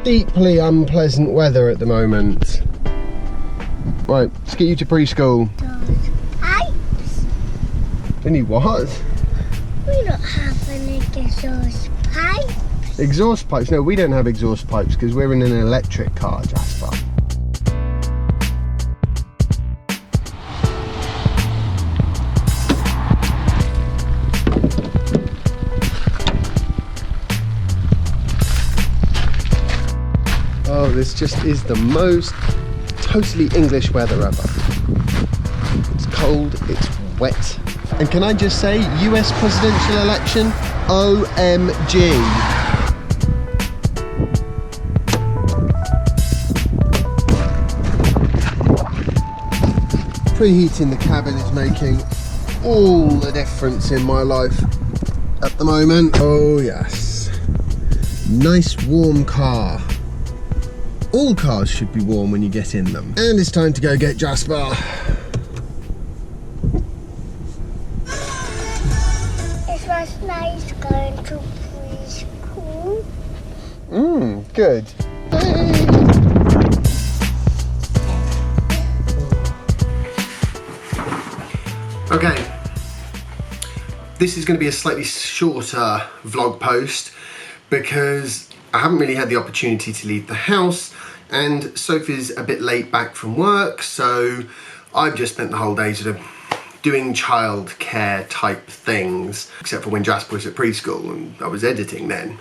deeply unpleasant weather at the moment. Right, let's get you to preschool. Pipes. Any what? We don't have any exhaust pipes. Exhaust pipes? No, we don't have exhaust pipes because we're in an electric car, Jasper. Oh, this just is the most totally English weather ever. It's cold, it's wet. And can I just say, US presidential election, OMG. Preheating the cabin is making all the difference in my life at the moment. Oh yes, nice warm car. All cars should be warm when you get in them. And it's time to go get Jasper. It was nice going to preschool. Good. Okay. This is going to be a slightly shorter vlog post because I haven't really had the opportunity to leave the house and Sophie's a bit late back from work, so I've just spent the whole day sort of doing childcare type things, except for when Jasper was at preschool and I was editing then.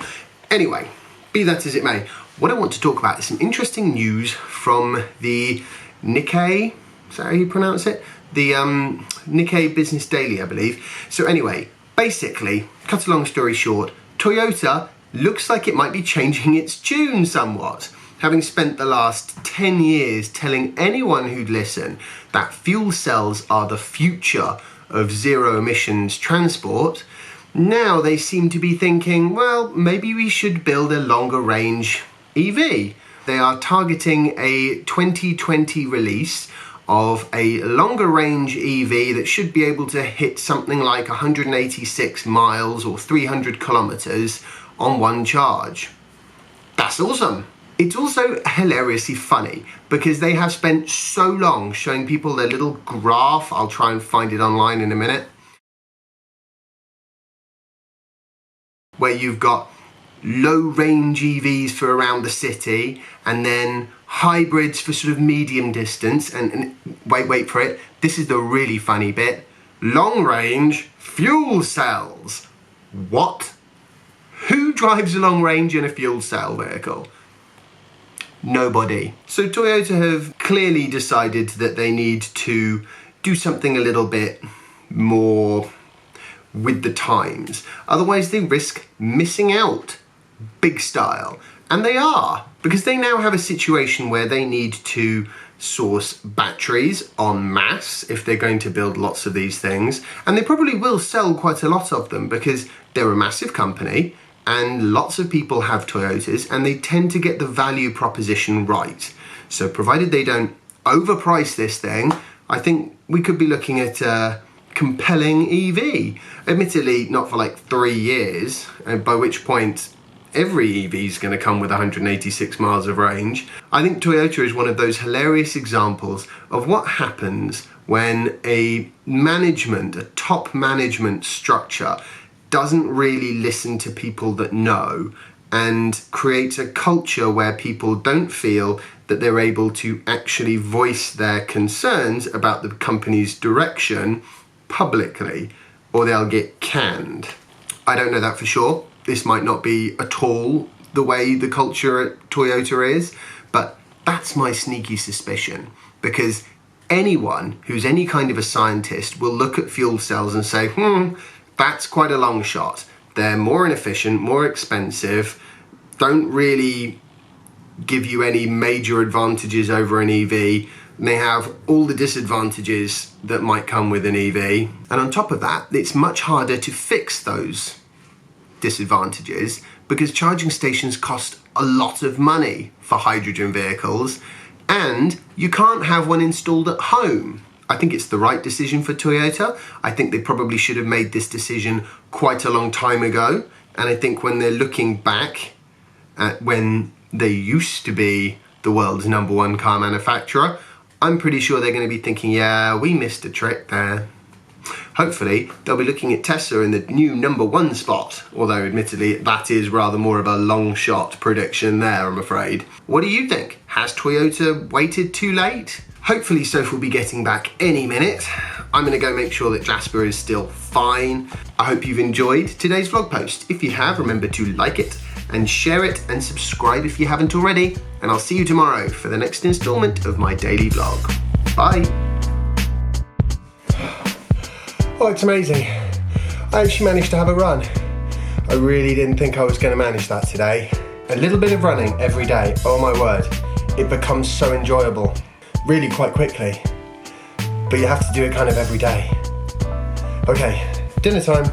Anyway, be that as it may, what I want to talk about is some interesting news from the Nikkei, is that how you pronounce it? The Nikkei Business Daily, I believe. So anyway, basically, cut a long story short, Toyota looks like it might be changing its tune somewhat. Having spent the last 10 years telling anyone who'd listen that fuel cells are the future of zero emissions transport, now they seem to be thinking, well, maybe we should build a longer range EV. They are targeting a 2020 release of a longer range EV that should be able to hit something like 186 miles or 300 kilometers on one charge. That's awesome. It's also hilariously funny because they have spent so long showing people their little graph. I'll try and find it online in a minute. Where you've got low range EVs for around the city and then hybrids for sort of medium distance and wait for it. This is the really funny bit. Long range fuel cells. What? Who drives a long range in a fuel cell vehicle? Nobody. So Toyota have clearly decided that they need to do something a little bit more with the times. Otherwise they risk missing out big style. And they are, because they now have a situation where they need to source batteries en masse if they're going to build lots of these things. And they probably will sell quite a lot of them because they're a massive company and lots of people have Toyotas and they tend to get the value proposition right. So provided they don't overprice this thing, I think we could be looking at a compelling EV. Admittedly, not for like 3 years, by which point every EV is going to come with 186 miles of range. I think Toyota is one of those hilarious examples of what happens when a top management structure doesn't really listen to people that know and creates a culture where people don't feel that they're able to actually voice their concerns about the company's direction publicly, or they'll get canned. I don't know that for sure. This might not be at all the way the culture at Toyota is, but that's my sneaky suspicion, because anyone who's any kind of a scientist will look at fuel cells and say, that's quite a long shot. They're more inefficient, more expensive, don't really give you any major advantages over an EV. And they have all the disadvantages that might come with an EV. And on top of that, it's much harder to fix those disadvantages because charging stations cost a lot of money for hydrogen vehicles and you can't have one installed at home. I think it's the right decision for Toyota. I think they probably should have made this decision quite a long time ago. And I think when they're looking back at when They used to be the world's #1 car manufacturer. I'm pretty sure they're going to be thinking, yeah, we missed a trick there. Hopefully, they'll be looking at Tesla in the new #1 spot, although admittedly that is rather more of a long shot prediction there, I'm afraid. What do you think? Has Toyota waited too late? Hopefully Soph will be getting back any minute. I'm going to go make sure that Jasper is still fine. I hope you've enjoyed today's vlog post. If you have, remember to like it and share it and subscribe if you haven't already. And I'll see you tomorrow for the next installment of my daily vlog. Bye. Oh, it's amazing. I actually managed to have a run. I really didn't think I was going to manage that today. A little bit of running every day, oh my word, it becomes so enjoyable, really quite quickly. But you have to do it kind of every day. Okay, dinner time.